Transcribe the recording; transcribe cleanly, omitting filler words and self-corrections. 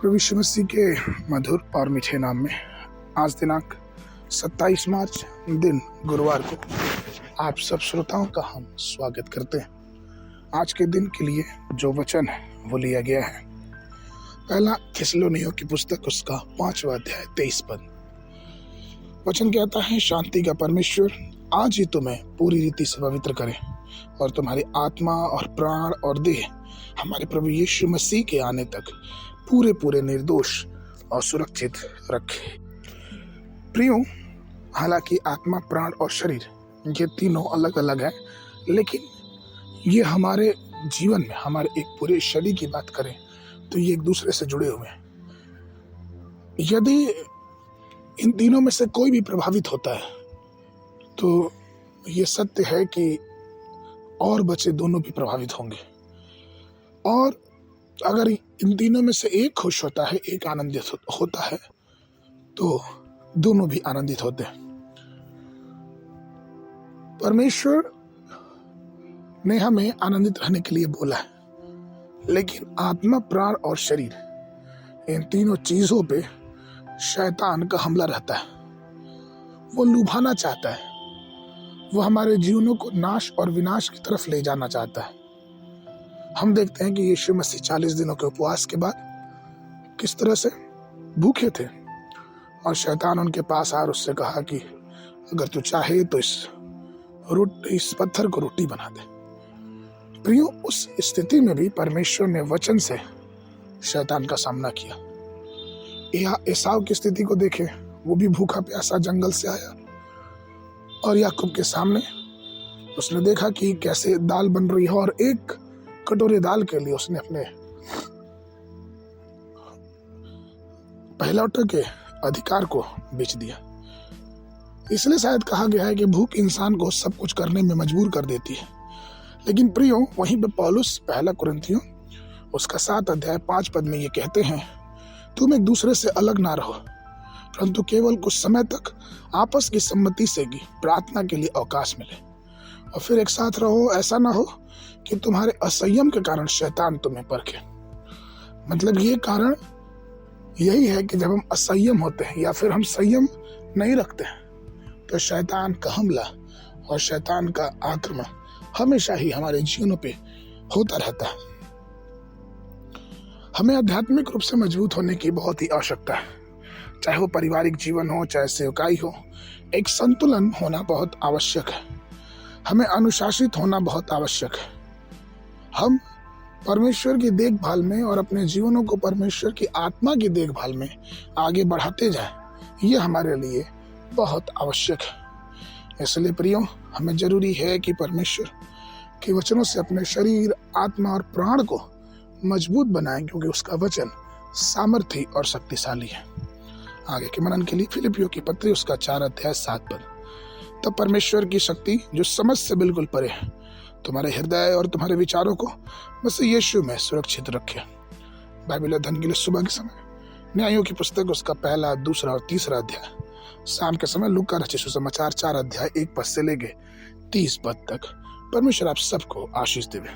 प्रभु यीशु मसीह के मधुर और मीठे नाम में आज दिनांक 27 मार्च दिन गुरुवार को आप सब श्रोताओं का हम स्वागत करते हैं। आज के दिन के लिए जो वचन है वो लिया गया है पहला थिस्सलुनीयों की पुस्तक उसका 5वां अध्याय 23 पद। वचन कहता है, शांति का परमेश्वर आज ही तुम्हें पूरी रीति से पवित्र करे और तुम्हारी आत्मा और प्राण और देह हमारे प्रभु यीशु मसीह के आने तक पूरे निर्दोष और सुरक्षित रखे। प्रियो, हालांकि आत्मा, प्राण और शरीर ये तीनों अलग अलग हैं, लेकिन ये हमारे जीवन में हमारे एक पूरे शरीर की बात करें तो ये एक दूसरे से जुड़े हुए हैं। यदि इन तीनों में से कोई भी प्रभावित होता है तो ये सत्य है कि और बच्चे दोनों भी प्रभावित होंगे, और अगर इन तीनों में से एक खुश होता है, एक आनंदित होता है, तो दोनों भी आनंदित होते हैं। परमेश्वर ने हमें आनंदित रहने के लिए बोला है, लेकिन आत्मा, प्राण और शरीर इन तीनों चीजों पे शैतान का हमला रहता है। वो लुभाना चाहता है, वो हमारे जीवनों को नाश और विनाश की तरफ ले जाना चाहता है। हम देखते हैं कि यीशु मसीह 40 दिनों के उपवास के बाद किस तरह से भूखे थे, और शैतान उनके पास आकर उससे कहा कि अगर तू चाहे तो इस पत्थर को रोटी बना दे। प्रियो, उस स्थिति में भी परमेश्वर ने वचन से शैतान का सामना किया। एसाव की स्थिति को देखे, वो भी भूखा प्यासा जंगल से आया और याकूब के सामने उसने देखा कि कैसे दाल बन रही है, और एक कटोरे दाल के लिए उसने अपने पहलौठे के अधिकार को बेच दिया। इसलिए शायद कहा गया है कि भूख इंसान को सब कुछ करने में मजबूर कर देती है। लेकिन प्रियो, वहीं पे पौलुस पहला कुरिन्थियों उसका 7 अध्याय 5 पद में ये कहते हैं, तुम एक दूसरे से अलग ना रहो, परंतु केवल कुछ समय तक आपस की सम्मति से की प्रार्थना के लिए अवकाश मिले, और फिर एक साथ रहो। ऐसा ना हो कि तुम्हारे असंयम के कारण शैतान तुम्हें परखे। मतलब ये कारण यही है कि जब हम असंयम होते हैं या फिर हम संयम नहीं रखते हैं तो शैतान का हमला और शैतान का आक्रमण हमेशा ही हमारे जीवनों पे होता रहता है। हमें आध्यात्मिक रूप से मजबूत होने की बहुत ही आवश्यकता है, चाहे वो पारिवारिक जीवन हो, चाहे सेवकाई हो। एक संतुलन होना बहुत आवश्यक है। हमें अनुशासित होना बहुत आवश्यक है। हम परमेश्वर की देखभाल में और अपने जीवनों को परमेश्वर की आत्मा की देखभाल में आगे बढ़ाते जाएं, ये हमारे लिए बहुत आवश्यक है। इसलिए प्रियो, हमें जरूरी है कि परमेश्वर के वचनों से अपने शरीर, आत्मा और प्राण को मजबूत बनाएं, क्योंकि उसका वचन सामर्थी और शक्तिशाली है। आगे के मनन के लिए फिलिपियों की पत्री उसका 4 अध्याय 7 पद। तब परमेश्वर की शक्ति जो समझ से बिल्कुल परे है तुम्हारे हृदय और तुम्हारे विचारों को मसीह यीशु में सुरक्षित रखे। बाइबल अध्ययन के लिए सुबह के समय न्यायों की पुस्तक उसका 1, 2 और 3 अध्याय, शाम के समय लूका रचित सुसमाचार 4 अध्याय 1 पद से लेके 30 पद तक। परमेश्वर आप सबको आशीष देवे।